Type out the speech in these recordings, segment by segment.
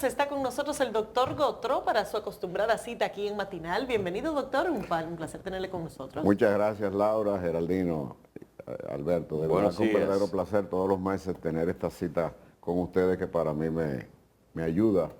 Está con nosotros el doctor Gotro para su acostumbrada cita aquí en Matinal. Bienvenido, doctor. Un placer tenerle con nosotros. Muchas gracias, Laura, Geraldino, Alberto. De verdad que un verdadero placer todos los meses tener esta cita con ustedes, que para mí me ayuda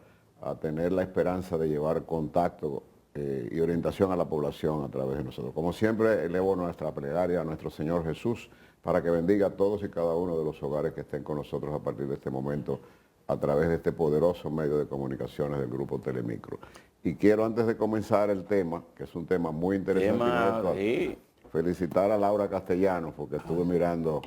a tener la esperanza de llevar contacto y orientación a la población a través de nosotros. Como siempre, elevo nuestra plegaria a nuestro Señor Jesús para que bendiga a todos y cada uno de los hogares que estén con nosotros a partir de este momento, a través de este poderoso medio de comunicaciones del Grupo Telemicro. Y quiero, antes de comenzar el tema, que es un tema muy interesante, felicitar a Laura Castellanos, porque estuve mirando.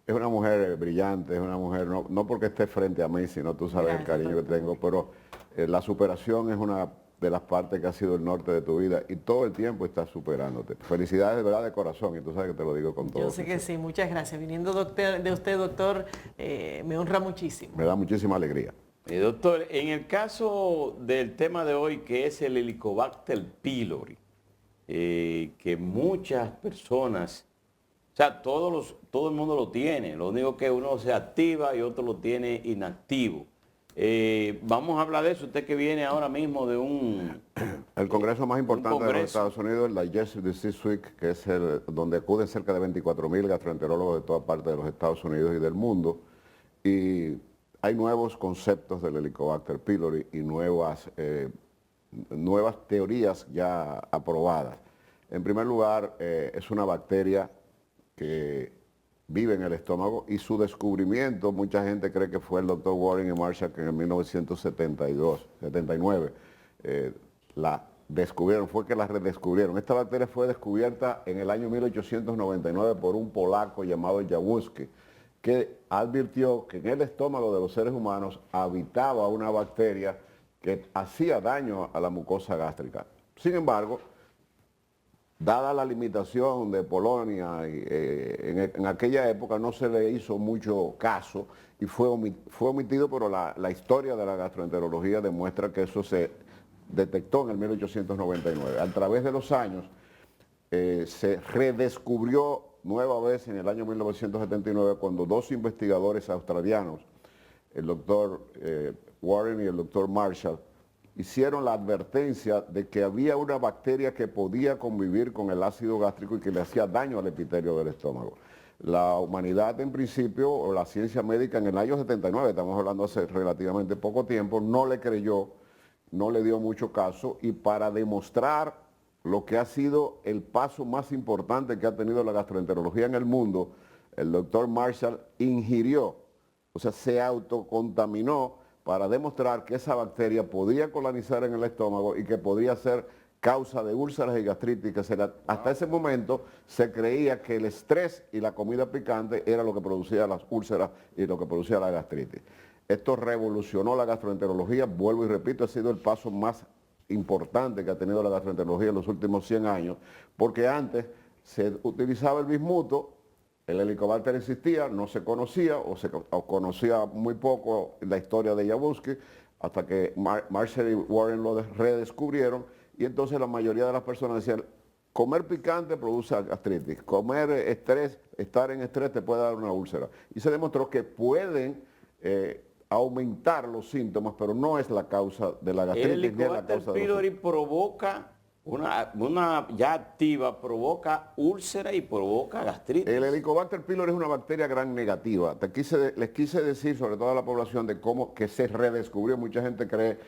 Es una mujer brillante, es una mujer, no porque esté frente a mí, sino tú sabes el cariño que tengo, pero la superación es una de las partes que ha sido el norte de tu vida y todo el tiempo estás superándote. Felicidades de verdad, de corazón, y tú sabes que te lo digo con todo. Yo sé que sí, muchas gracias. Viniendo de usted, doctor, me honra muchísimo. Me da muchísima alegría. Doctor, en el caso del tema de hoy, que es el Helicobacter pylori, que muchas personas, o sea, todo el mundo lo tiene, lo único que uno se activa y otro lo tiene inactivo. Vamos a hablar de eso, usted que viene ahora mismo de el congreso más importante de los Estados Unidos, el Digestive Disease Week, que es donde acuden cerca de 24,000 gastroenterólogos de toda parte de los Estados Unidos y del mundo. Y hay nuevos conceptos del Helicobacter pylori y nuevas teorías ya aprobadas. En primer lugar, es una bacteria que vive en el estómago, y su descubrimiento, mucha gente cree que fue el doctor Warren y Marshall, que en 1979 la descubrieron, fue que la redescubrieron. Esta bacteria fue descubierta en el año 1899 por un polaco llamado Jaworski, que advirtió que en el estómago de los seres humanos habitaba una bacteria que hacía daño a la mucosa gástrica. Sin embargo, dada la limitación de Polonia, en aquella época no se le hizo mucho caso y fue omitido, pero la historia de la gastroenterología demuestra que eso se detectó en el 1899. A través de los años se redescubrió nueva vez en el año 1979, cuando dos investigadores australianos, el doctor Warren y el doctor Marshall, hicieron la advertencia de que había una bacteria que podía convivir con el ácido gástrico y que le hacía daño al epitelio del estómago. La humanidad, en principio, o la ciencia médica, en el año 79, estamos hablando hace relativamente poco tiempo, no le creyó, no le dio mucho caso, y para demostrar lo que ha sido el paso más importante que ha tenido la gastroenterología en el mundo, el doctor Marshall ingirió, o sea, se autocontaminó, para demostrar que esa bacteria podía colonizar en el estómago y que podía ser causa de úlceras y gastritis. Hasta ese momento se creía que el estrés y la comida picante era lo que producía las úlceras y lo que producía la gastritis. Esto revolucionó la gastroenterología, vuelvo y repito, ha sido el paso más importante que ha tenido la gastroenterología en los últimos 100 años, porque antes se utilizaba el bismuto. El Helicobacter existía, no se conocía o conocía muy poco la historia de Jaworski, hasta que Marshall y Warren lo redescubrieron, y entonces la mayoría de las personas decían: comer picante produce gastritis, comer estar en estrés te puede dar una úlcera. Y se demostró que pueden aumentar los síntomas, pero no es la causa de la gastritis. El Helicobacter pylori provoca una ya activa, provoca úlcera y provoca gastritis. El Helicobacter pylori es una bacteria gran negativa. Les quise decir, sobre todo a la población, de cómo que se redescubrió. Mucha gente cree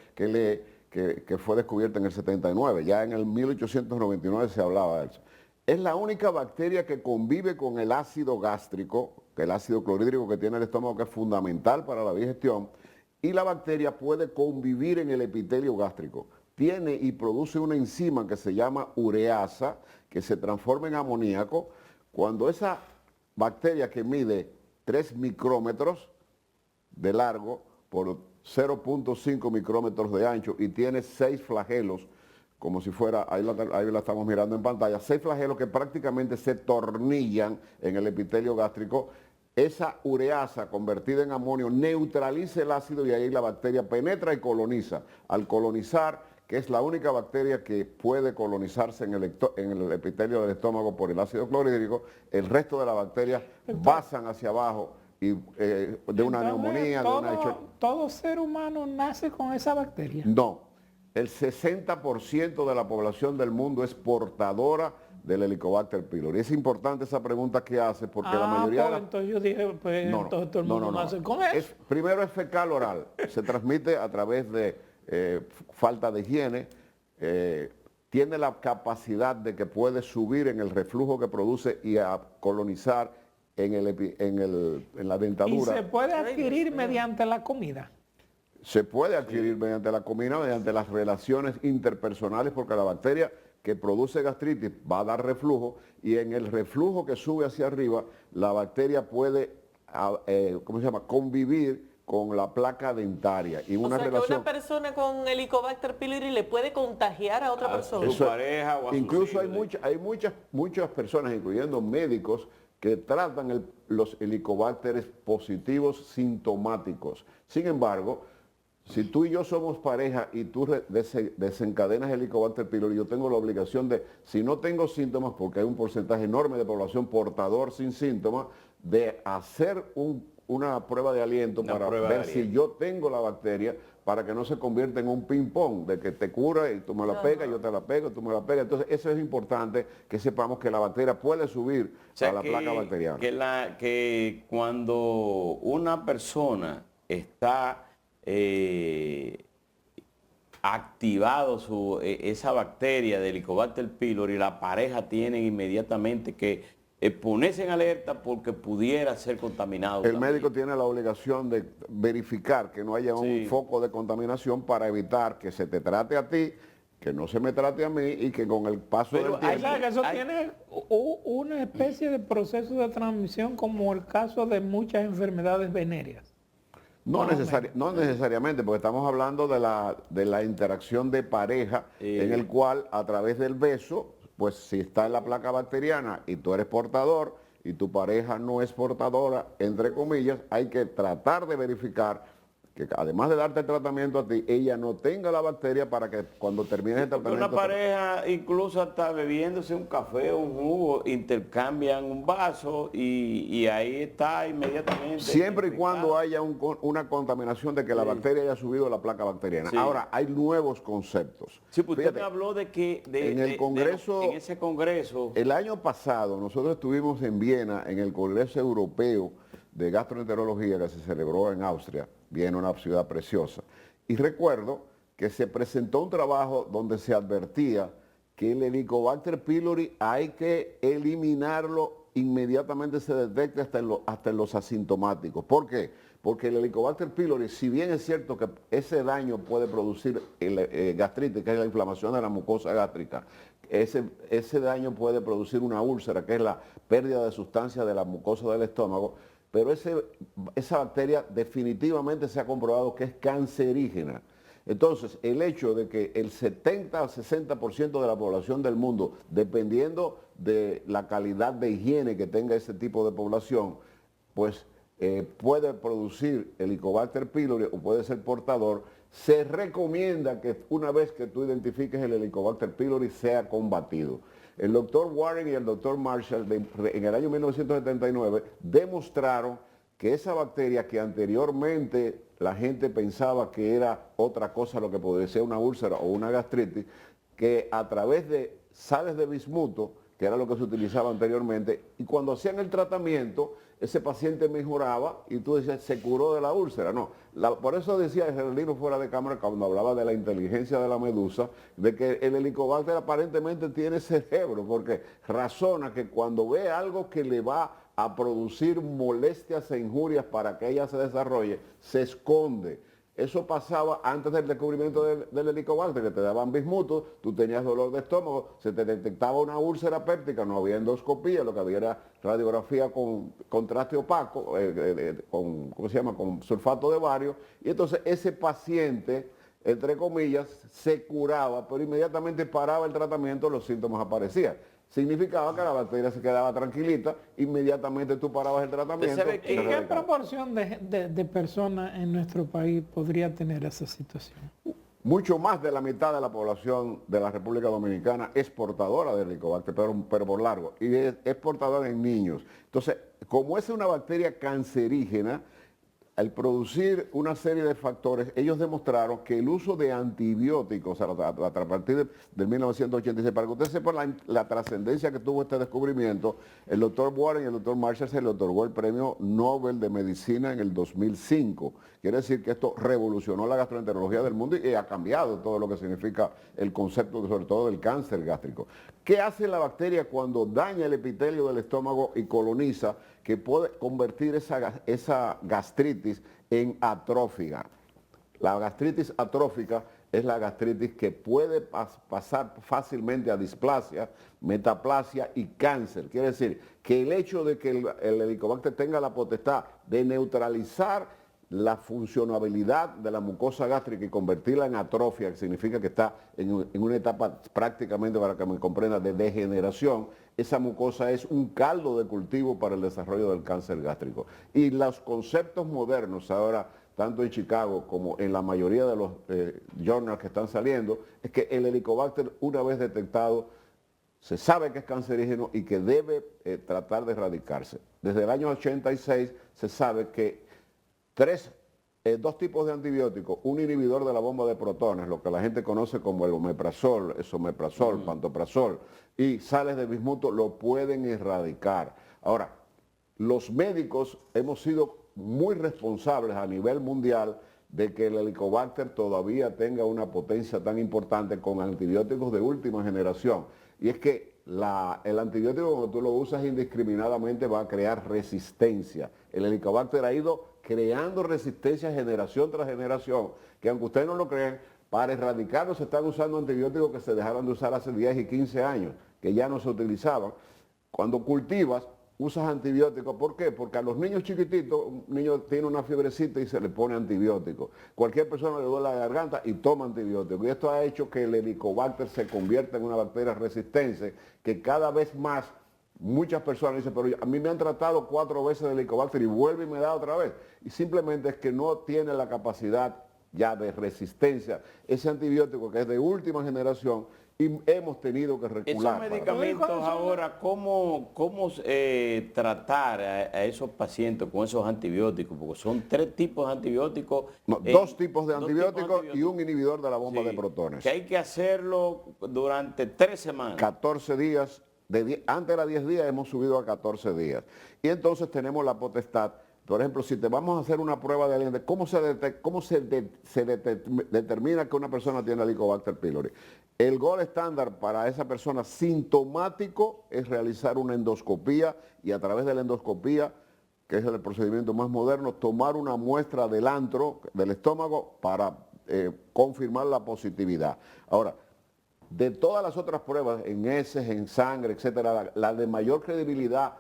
que fue descubierta en el 79. Ya en el 1899 se hablaba de eso. Es la única bacteria que convive con el ácido gástrico, el ácido clorhídrico que tiene el estómago, que es fundamental para la digestión, y la bacteria puede convivir en el epitelio gástrico. Tiene y produce una enzima que se llama ureasa, que se transforma en amoníaco. Cuando esa bacteria, que mide 3 micrómetros de largo por 0.5 micrómetros de ancho y tiene 6 flagelos, como si fuera, ahí la estamos mirando en pantalla, 6 flagelos que prácticamente se tornillan en el epitelio gástrico. Esa ureasa convertida en amonio neutraliza el ácido y ahí la bacteria penetra y coloniza. Al colonizar, que es la única bacteria que puede colonizarse en el epitelio del estómago por el ácido clorhídrico, el resto de las bacterias basan hacia abajo y de una Entonces, neumonía, de una todo ser humano nace con esa bacteria. No, el 60% de la población del mundo es portadora del Helicobacter pylori. Es importante esa pregunta que hace porque la mayoría de entonces yo dije, pues entonces todo el mundo nace con eso. Primero es fecal oral, se transmite a través de falta de higiene, tiene la capacidad de que puede subir en el reflujo que produce y a colonizar en la dentadura. Y se puede adquirir mediante la comida. Se puede adquirir mediante la comida, mediante las relaciones interpersonales, porque la bacteria que produce gastritis va a dar reflujo y en el reflujo que sube hacia arriba, la bacteria puede, convivir con la placa dentaria. Y una que una persona con Helicobacter pylori le puede contagiar a otra persona. A su pareja o a incluso sus hijos. hay muchas personas, incluyendo médicos, que tratan los helicobacteres positivos sintomáticos. Sin embargo, si tú y yo somos pareja y tú desencadenas Helicobacter pylori, yo tengo la obligación de, si no tengo síntomas, porque hay un porcentaje enorme de población portador sin síntomas, de hacer una prueba de aliento para ver si yo tengo la bacteria, para que no se convierta en un ping-pong, de que te cura y tú me la pegas, yo te la pego, tú me la pegas. Entonces, eso es importante, que sepamos que la bacteria puede subir a la placa bacteriana. Que cuando una persona está activado esa bacteria de Helicobacter pylori, la pareja tiene inmediatamente que ponerse en alerta porque pudiera ser contaminado. El médico tiene la obligación de verificar que no haya un foco de contaminación para evitar que se te trate a ti, que no se me trate a mí y que con el paso del tiempo... Eso tiene una especie de proceso de transmisión como el caso de muchas enfermedades venéreas. No necesariamente, porque estamos hablando de la interacción de pareja en el cual a través del beso, pues si está en la placa bacteriana y tú eres portador y tu pareja no es portadora, entre comillas, hay que tratar de verificar que además de darte el tratamiento a ti, ella no tenga la bacteria para que cuando termine el tratamiento... Una pareja incluso hasta bebiéndose un café o un jugo, intercambian un vaso y ahí está inmediatamente... Siempre y cuando haya una contaminación de que la bacteria haya subido la placa bacteriana. Ahora, hay nuevos conceptos. Sí, pues usted me habló de que en ese congreso... El año pasado nosotros estuvimos en Viena, en el Congreso Europeo de Gastroenterología que se celebró en Austria, Viena, una ciudad preciosa. Y recuerdo que se presentó un trabajo donde se advertía que el Helicobacter pylori hay que eliminarlo inmediatamente, se detecta hasta en los asintomáticos. ¿Por qué? Porque el Helicobacter pylori, si bien es cierto que ese daño puede producir gastritis, que es la inflamación de la mucosa gástrica, ese daño puede producir una úlcera, que es la pérdida de sustancia de la mucosa del estómago, pero esa bacteria definitivamente se ha comprobado que es cancerígena. Entonces, el hecho de que el 70 al 60% de la población del mundo, dependiendo de la calidad de higiene que tenga ese tipo de población, pues puede producir Helicobacter pylori o puede ser portador, se recomienda que una vez que tú identifiques el Helicobacter pylori sea combatido. El doctor Warren y el doctor Marshall en el año 1979 demostraron que esa bacteria que anteriormente la gente pensaba que era otra cosa, lo que podría ser una úlcera o una gastritis, que a través de sales de bismuto, que era lo que se utilizaba anteriormente, y cuando hacían el tratamiento, ese paciente mejoraba y tú decías, se curó de la úlcera. No, por eso decía Geraldino fuera de cámara cuando hablaba de la inteligencia de la medusa, de que el Helicobacter aparentemente tiene cerebro, porque razona que cuando ve algo que le va a producir molestias e injurias para que ella se desarrolle, se esconde. Eso pasaba antes del descubrimiento del Helicobacter, que te daban bismuto, tú tenías dolor de estómago, se te detectaba una úlcera péptica, no había endoscopía, lo que había era radiografía con contraste opaco, con sulfato de bario, y entonces ese paciente, entre comillas, se curaba, pero inmediatamente paraba el tratamiento, los síntomas aparecían. Significaba que la bacteria se quedaba tranquilita, inmediatamente tú parabas el tratamiento. ¿Y qué proporción de personas en nuestro país podría tener esa situación? Mucho más de la mitad de la población de la República Dominicana es portadora de Helicobacter, pero por largo, y es portadora en niños. Entonces, como es una bacteria cancerígena, al producir una serie de factores, ellos demostraron que el uso de antibióticos a partir del 1986, para que ustedes sepan la trascendencia que tuvo este descubrimiento, el doctor Warren y el doctor Marshall se le otorgó el premio Nobel de Medicina en el 2005. Quiere decir que esto revolucionó la gastroenterología del mundo y ha cambiado todo lo que significa el concepto, sobre todo del cáncer gástrico. ¿Qué hace la bacteria cuando daña el epitelio del estómago y coloniza, que puede convertir esa gastritis en atrófica? La gastritis atrófica es la gastritis que puede pasar fácilmente a displasia, metaplasia y cáncer. Quiere decir que el hecho de que el Helicobacter tenga la potestad de neutralizar la funcionabilidad de la mucosa gástrica y convertirla en atrofia, que significa que está en una etapa prácticamente, para que me comprenda, de degeneración, esa mucosa es un caldo de cultivo para el desarrollo del cáncer gástrico. Y los conceptos modernos ahora, tanto en Chicago como en la mayoría de los journals que están saliendo, es que el Helicobacter, una vez detectado, se sabe que es cancerígeno y que debe tratar de erradicarse. Desde el año 86 se sabe que dos tipos de antibióticos, un inhibidor de la bomba de protones, lo que la gente conoce como el omeprazol, esomeprazol, pantoprazol, y sales de bismuto, lo pueden erradicar. Ahora, los médicos hemos sido muy responsables a nivel mundial de que el Helicobacter todavía tenga una potencia tan importante con antibióticos de última generación. Y es que el antibiótico, cuando tú lo usas indiscriminadamente, va a crear resistencia. El Helicobacter ha ido creando resistencia generación tras generación, que aunque ustedes no lo crean, para erradicarlo se están usando antibióticos que se dejaron de usar hace 10 y 15 años, que ya no se utilizaban. Cuando cultivas, usas antibióticos. ¿Por qué? Porque a los niños chiquititos, un niño tiene una fiebrecita y se le pone antibiótico. Cualquier persona le duele la garganta y toma antibiótico. Y esto ha hecho que el Helicobacter se convierta en una bacteria resistente, que cada vez más muchas personas dicen, pero a mí me han tratado 4 veces de Helicobacter y vuelve y me da otra vez. Y simplemente es que no tiene la capacidad ya de resistencia ese antibiótico que es de última generación, y hemos tenido que recular. Esos medicamentos ahora, ¿cómo tratar a esos pacientes con esos antibióticos? Porque son 3 tipos de antibióticos. No, 2 tipos de antibióticos y un inhibidor de la bomba de protones. Que hay que hacerlo durante 3 semanas. 14 días. Antes era 10 días, hemos subido a 14 días. Y entonces tenemos la potestad. Por ejemplo, si te vamos a hacer una prueba de aliento, ¿cómo se determina que una persona tiene Helicobacter pylori? El gold estándar para esa persona sintomático es realizar una endoscopía, y a través de la endoscopía, que es el procedimiento más moderno, tomar una muestra del antro, del estómago, para confirmar la positividad. Ahora, de todas las otras pruebas, en heces, en sangre, etcétera, la de mayor credibilidad,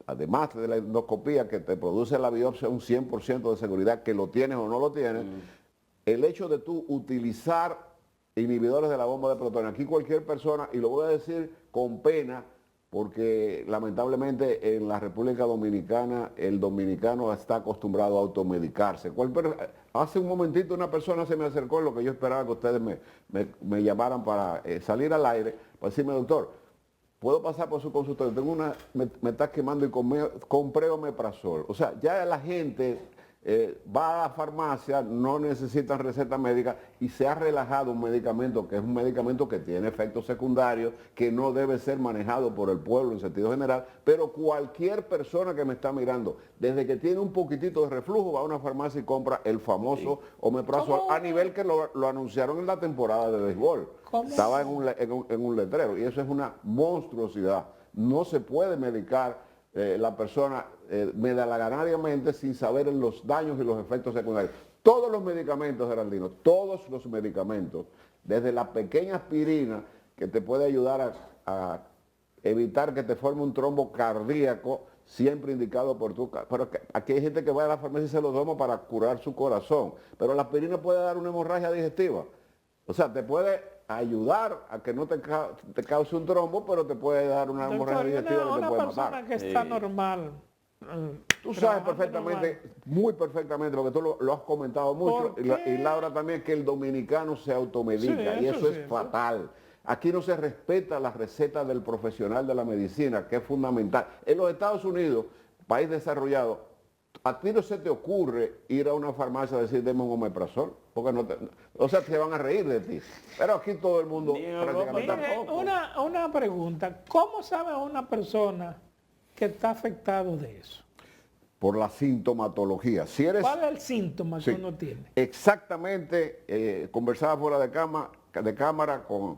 además de la endoscopía que te produce la biopsia, un 100% de seguridad que lo tienes o no lo tienes, el hecho de tú utilizar inhibidores de la bomba de protones. Aquí cualquier persona, y lo voy a decir con pena, porque lamentablemente en la República Dominicana el dominicano está acostumbrado a automedicarse. Hace un momentito una persona se me acercó, en lo que yo esperaba que ustedes me llamaran para salir al aire, para decirme, doctor, ¿puedo pasar por su consultorio? Me está quemando y compré omeprazol. O sea, ya la gente va a la farmacia, no necesitan receta médica, y se ha relajado un medicamento que es un medicamento que tiene efectos secundarios, que no debe ser manejado por el pueblo en sentido general, pero cualquier persona que me está mirando, desde que tiene un poquitito de reflujo, va a una farmacia y compra el famoso omeprazol, a nivel que lo anunciaron en la temporada de béisbol. Estaba en un letrero, y eso es una monstruosidad. No se puede medicar la persona medalaganariamente sin saber los daños y los efectos secundarios. Todos los medicamentos, Geraldino, todos los medicamentos, desde la pequeña aspirina que te puede ayudar a evitar que te forme un trombo cardíaco, siempre indicado por tu... Pero aquí hay gente que va a la farmacia y se lo toma para curar su corazón, pero la aspirina puede dar una hemorragia digestiva. O sea, te puede ayudar a que no te cause un trombo, pero te puede dar una hemorragia digestiva que te puede matar. Una persona que está normal. Tú sabes perfectamente, muy perfectamente, porque tú lo has comentado mucho, y Laura también, que el dominicano se automedica, y eso es fatal. Aquí no se respeta la receta del profesional de la medicina, que es fundamental. En los Estados Unidos, país desarrollado, a ti no se te ocurre ir a una farmacia a decir, deme un omeprazol, porque o sea, se van a reír de ti. Pero aquí todo el mundo Ni en Europa prácticamente... tampoco. Una pregunta, ¿cómo sabe una persona que está afectado de eso? Por la sintomatología. Si eres... ¿Cuál es el síntoma Sí, que uno tiene? exactamente, conversaba fuera de cámara con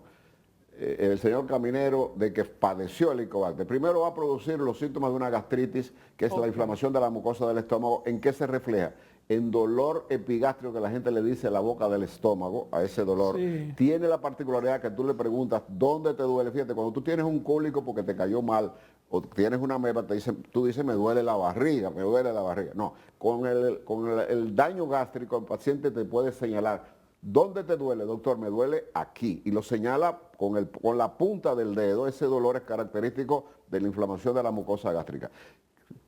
el señor Caminero de que padeció el Helicobacter. Primero va a producir los síntomas de una gastritis, que es la inflamación de la mucosa del estómago. ¿En qué se refleja? En dolor epigástrico, que la gente le dice la boca del estómago, a ese dolor. Sí. Tiene la particularidad que tú le preguntas, ¿dónde te duele? Fíjate, cuando tú tienes un cólico porque te cayó mal, o tienes una ameba, tú dices, me duele la barriga, me duele la barriga. No, con el daño gástrico, el paciente te puede señalar, ¿dónde te duele, doctor? Me duele aquí. Y lo señala con la punta del dedo. Ese dolor es característico de la inflamación de la mucosa gástrica.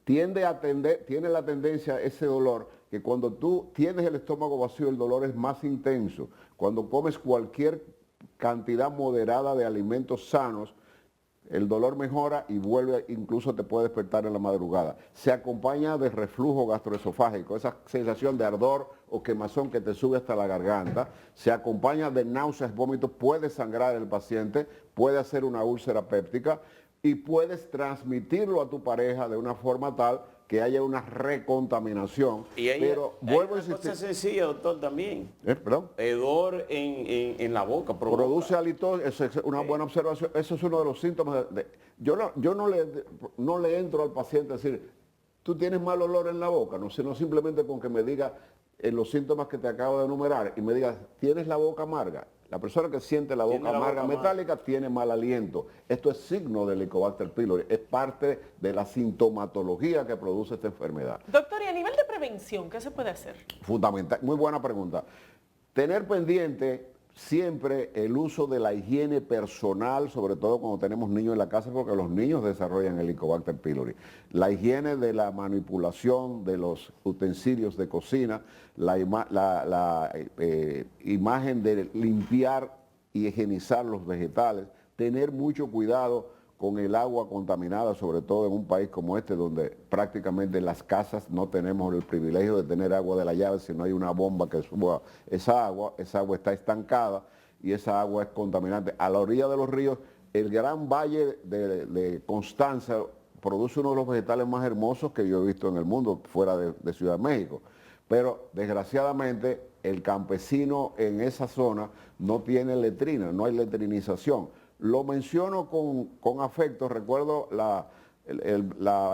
Tiene la tendencia, ese dolor, que cuando tú tienes el estómago vacío, el dolor es más intenso. Cuando comes cualquier cantidad moderada de alimentos sanos, el dolor mejora y vuelve, incluso te puede despertar en la madrugada. Se acompaña de reflujo gastroesofágico, esa sensación de ardor o quemazón que te sube hasta la garganta. Se acompaña de náuseas, vómitos, puede sangrar el paciente, puede hacer una úlcera péptica y puedes transmitirlo a tu pareja de una forma tal que haya una recontaminación. Y hay, Pero hay vuelvo a una insistir. cosa sencilla, doctor, también. Perdón. Hedor en la boca. Provoca. Produce halitosis, eso es una buena observación. Eso es uno de los síntomas. Yo no le entro al paciente a decir, tú tienes mal olor en la boca, no, sino simplemente con que me diga los síntomas que te acabo de enumerar y me diga, ¿tienes la boca amarga? La persona que siente la boca amarga metálica tiene mal aliento. Esto es signo del Helicobacter pylori, es parte de la sintomatología que produce esta enfermedad. Doctor, y a nivel de prevención, ¿qué se puede hacer? Fundamental, muy buena pregunta. Tener pendiente siempre el uso de la higiene personal, sobre todo cuando tenemos niños en la casa, porque los niños desarrollan el Helicobacter pylori. La higiene de la manipulación de los utensilios de cocina, la imagen de limpiar y higienizar los vegetales, tener mucho cuidado con el agua contaminada, sobre todo en un país como este, donde prácticamente las casas no tenemos el privilegio de tener agua de la llave, si no hay una bomba que suba esa agua está estancada y esa agua es contaminante. A la orilla de los ríos, el gran valle de Constanza produce uno de los vegetales más hermosos que yo he visto en el mundo, fuera de Ciudad de México. Pero desgraciadamente el campesino en esa zona no tiene letrina, no hay letrinización. Lo menciono con afecto. Recuerdo la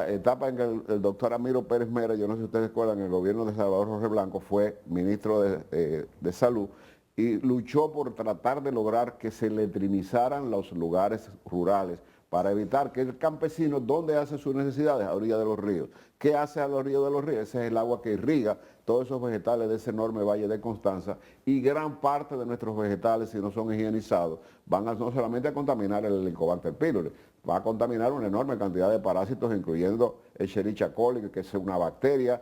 etapa en que el doctor Amiro Pérez Mera, yo no sé si ustedes recuerdan, en el gobierno de Salvador Jorge Blanco, fue ministro de Salud y luchó por tratar de lograr que se letrinizaran los lugares rurales para evitar que el campesino, ¿dónde hace sus necesidades? A orilla de los ríos. ¿Qué hace a la orilla de los ríos? Ese es el agua que irriga todos esos vegetales de ese enorme valle de Constanza, y gran parte de nuestros vegetales, si no son higienizados, van no solamente a contaminar el Helicobacter pylori, va a contaminar una enorme cantidad de parásitos, incluyendo el Escherichia coli, que es una bacteria,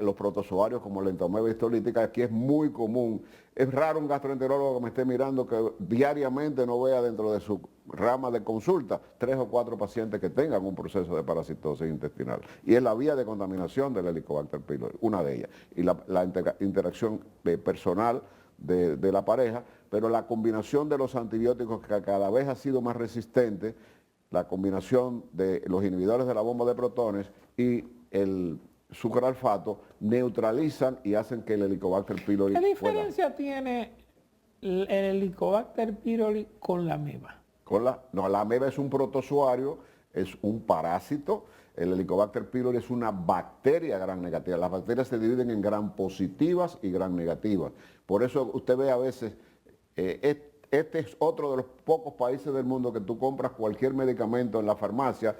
los protozoarios como la Entomeba histolítica. Aquí es muy común. Es raro un gastroenterólogo que me esté mirando que diariamente no vea dentro de su rama de consulta 3 o 4 pacientes que tengan un proceso de parasitosis intestinal. Y es la vía de contaminación del Helicobacter pylori, una de ellas. Y la interacción personal de la pareja, pero la combinación de los antibióticos que cada vez ha sido más resistente, la combinación de los inhibidores de la bomba de protones y el sucralfato neutralizan y hacen que el Helicobacter pylori ¿Qué diferencia tiene el Helicobacter pylori con la ameba? La ameba es un protozoario, es un parásito. El Helicobacter pylori es una bacteria gram negativa. Las bacterias se dividen en gram positivas y gram negativas. Por eso usted ve a veces, este es otro de los pocos países del mundo que tú compras cualquier medicamento en la farmacia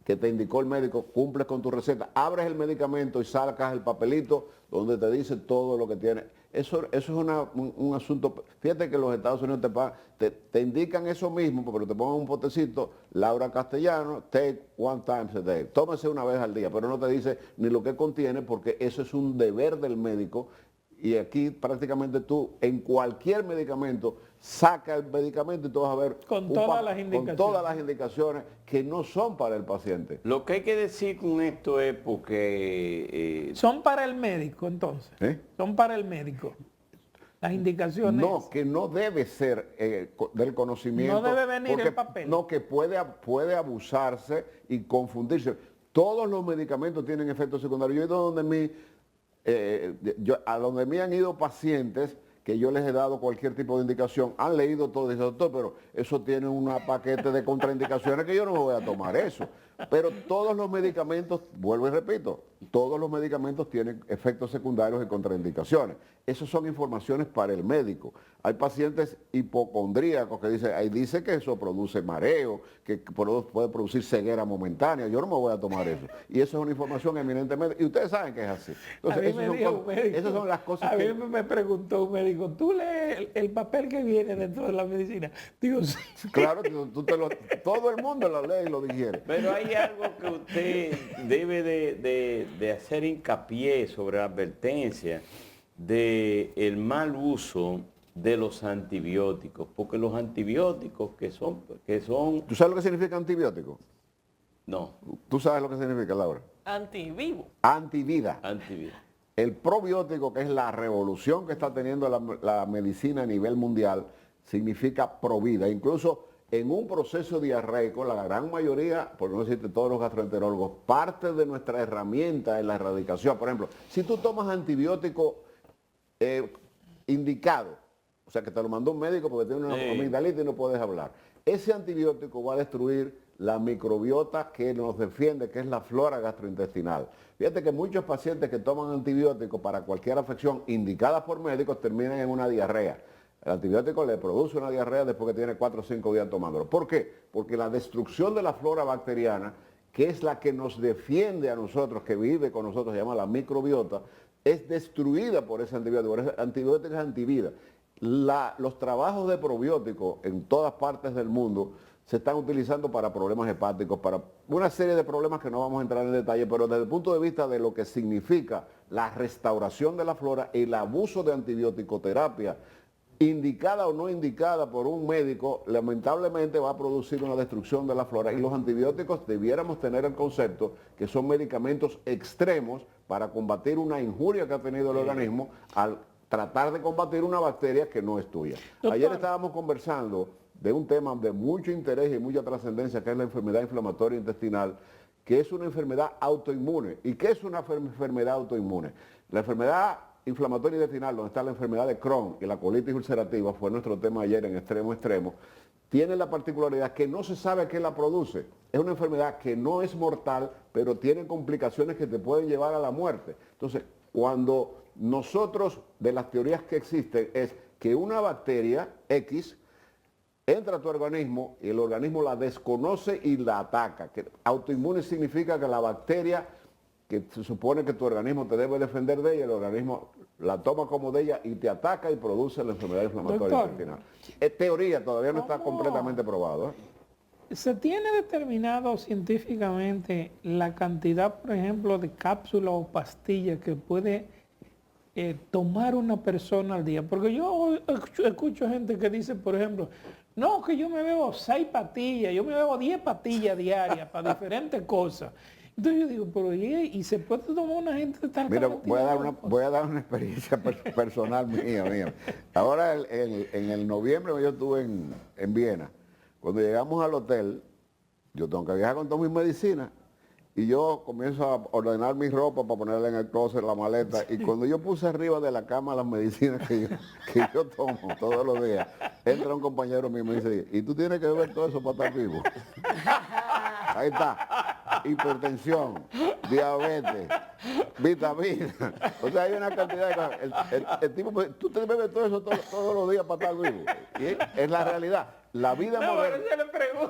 que te indicó el médico, cumples con tu receta, abres el medicamento y sacas el papelito donde te dice todo lo que tiene. Eso es un asunto. Fíjate que en los Estados Unidos te indican eso mismo, pero te ponen un potecito, Laura Castellano, take 1 time a day, tómese una vez al día, pero no te dice ni lo que contiene, porque eso es un deber del médico Y aquí prácticamente tú en cualquier medicamento saca el medicamento y tú vas a ver Con todas las indicaciones. con todas las indicaciones que no son para el paciente. Lo que hay que decir con esto es porque Son para el médico, entonces. ¿Eh? Son para el médico. Las indicaciones. No, que no debe ser del conocimiento. No debe venir porque, en papel. No, que puede abusarse y confundirse. Todos los medicamentos tienen efectos secundarios. Yo he ido a donde me han ido pacientes que yo les he dado cualquier tipo de indicación, han leído todo y dicen, doctor, pero eso tiene un paquete de contraindicaciones que yo no me voy a tomar eso. Pero todos los medicamentos, vuelvo y repito, todos los medicamentos tienen efectos secundarios y contraindicaciones. Esas son informaciones para el médico. Hay pacientes hipocondríacos que dicen, ahí dice que eso produce mareo, que puede producir ceguera momentánea. Yo no me voy a tomar eso. Y eso es una información eminentemente, y ustedes saben que es así. Entonces, esas son las cosas a que... mí me preguntó un médico, ¿tú lees el papel que viene dentro de la medicina? Digo, sí. Claro, todo el mundo lo lee y lo digiere. pero hay algo que usted debe de hacer hincapié sobre la advertencia del mal uso de los antibióticos, porque los antibióticos que son, ¿Tú sabes lo que significa antibiótico? no, ¿Tú sabes lo que significa, Laura? Antivivo. Antivida. antibióticos. El probiótico, que es la revolución que está teniendo la medicina a nivel mundial, significa provida. Incluso en un proceso diarreico, la gran mayoría, por no decirte todos los gastroenterólogos, parte de nuestra herramienta es la erradicación. Por ejemplo, si tú tomas antibiótico indicado, o sea que te lo mandó un médico porque tiene una amigdalitis y no puedes hablar, ese antibiótico va a destruir la microbiota que nos defiende, que es la flora gastrointestinal. Fíjate que muchos pacientes que toman antibióticos para cualquier afección indicada por médicos terminan en una diarrea. El antibiótico le produce una diarrea después que tiene 4 o 5 días tomándolo. ¿Por qué? Porque la destrucción de la flora bacteriana, que es la que nos defiende a nosotros, que vive con nosotros, se llama la microbiota, es destruida por ese antibiótico. Por ese antibiótico es antivida. Los trabajos de probióticos en todas partes del mundo se están utilizando para problemas hepáticos, para una serie de problemas que no vamos a entrar en detalle, pero desde el punto de vista de lo que significa la restauración de la flora, el abuso de antibiótico-terapia, indicada o no indicada por un médico, lamentablemente va a producir una destrucción de la flora, y los antibióticos debiéramos tener el concepto que son medicamentos extremos para combatir una injuria que ha tenido el organismo al tratar de combatir una bacteria que no es tuya. Doctor. Ayer estábamos conversando de un tema de mucho interés y mucha trascendencia, que es la enfermedad inflamatoria intestinal, que es una enfermedad autoinmune. ¿Y qué es una enfermedad autoinmune? La enfermedad inflamatoria intestinal, donde está la enfermedad de Crohn y la colitis ulcerativa, fue nuestro tema ayer en extremo, tiene la particularidad que no se sabe qué la produce. Es una enfermedad que no es mortal, pero tiene complicaciones que te pueden llevar a la muerte. Entonces, cuando nosotros, de las teorías que existen, es que una bacteria X entra a tu organismo y el organismo la desconoce y la ataca. Que autoinmune significa que la bacteria que se supone que tu organismo te debe defender de ella, el organismo la toma como de ella y te ataca y produce la enfermedad inflamatoria intestinal. Es teoría, todavía no está completamente probado. ¿Se tiene determinado científicamente la cantidad, por ejemplo, de cápsulas o pastillas que puede tomar una persona al día? Porque yo escucho gente que dice, por ejemplo, no, que yo me bebo 6 pastillas, yo me bebo 10 pastillas diarias para diferentes cosas. Entonces yo digo, pero ¿y se puede tomar una gente de tal Mira, cantidad? voy a dar una experiencia personal mía. Ahora, en el noviembre yo estuve en Viena. Cuando llegamos al hotel, yo tengo que viajar con todas mis medicinas y yo comienzo a ordenar mi ropa para ponerla en el closet, la maleta, y cuando yo puse arriba de la cama las medicinas que yo tomo todos los días, entra un compañero mío y me dice, ¿y tú tienes que beber todo eso para estar vivo? Ahí está, hipertensión, diabetes, vitamina, o sea, hay una cantidad de cosas. El tipo, tú te bebes todo eso todos los días para estar vivo, y es la realidad. La vida moderna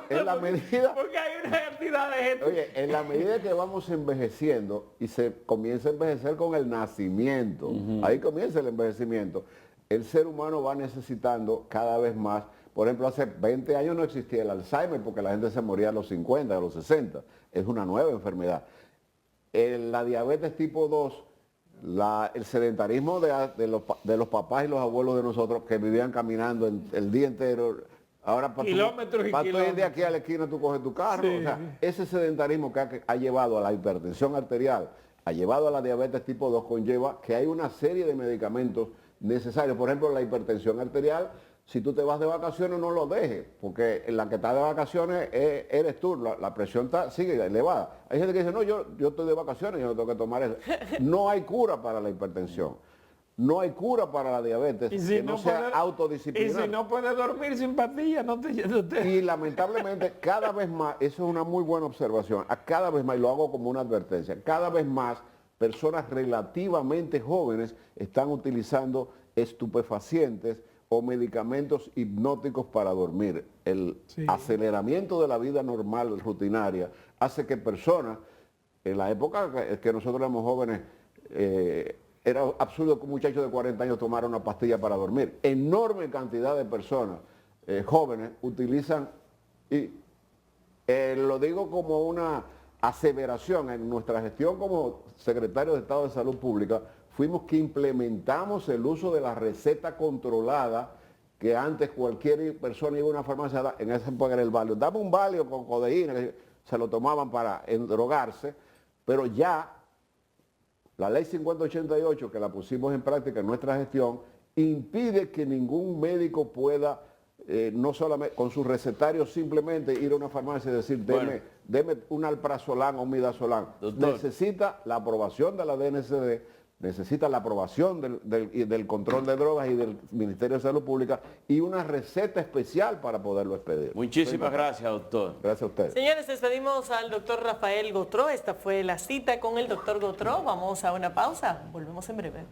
es la medida, porque hay una cantidad de gente. oye, en la medida que vamos envejeciendo y se comienza a envejecer con el nacimiento, ahí comienza el envejecimiento, el ser humano va necesitando cada vez más. Por ejemplo, hace 20 años no existía el Alzheimer porque la gente se moría a los 50, a los 60. Es una nueva enfermedad. La diabetes tipo 2 el sedentarismo de los papás y los abuelos de nosotros que vivían caminando el día entero. Ahora Kilómetros y para tú ir de kilómetros. aquí a la esquina tú coges tu carro. Sí. O sea, ese sedentarismo que ha llevado a la hipertensión arterial, ha llevado a la diabetes tipo 2, conlleva que hay una serie de medicamentos necesarios. Por ejemplo, la hipertensión arterial, si tú te vas de vacaciones no lo dejes, porque en la que está de vacaciones eres tú, la presión sigue elevada. Hay gente que dice, no, yo estoy de vacaciones, yo no tengo que tomar eso. No hay cura para la hipertensión. No hay cura para la diabetes que no sea y autodisciplinada. si no puede dormir sin pastillas, no te yendo usted. Y lamentablemente cada vez más, eso es una muy buena observación, a cada vez más, y lo hago como una advertencia, cada vez más personas relativamente jóvenes están utilizando estupefacientes o medicamentos hipnóticos para dormir. El aceleramiento de la vida normal, rutinaria, hace que personas, en la época que nosotros éramos jóvenes, era absurdo que un muchacho de 40 años tomara una pastilla para dormir. Enorme cantidad de personas jóvenes utilizan, y lo digo como una aseveración, en nuestra gestión como secretario de Estado de Salud Pública, fuimos que implementamos el uso de la receta controlada, que antes cualquier persona iba a una farmacia, en esa época era el Valium, dame un Valium con codeína, que se lo tomaban para endrogarse, pero ya la ley 5088, que la pusimos en práctica en nuestra gestión, impide que ningún médico pueda, no solamente con su recetario, simplemente ir a una farmacia y decir, deme un alprazolam o un midazolam. Doctor. Necesita la aprobación de la DNCD, necesita la aprobación del control de drogas y del Ministerio de Salud Pública y una receta especial para poderlo expedir. Muchísimas gracias, doctor. Gracias a ustedes. Señores, despedimos al doctor Rafael Gotro. Esta fue la cita con el doctor Gotro. Vamos a una pausa. Volvemos en breve.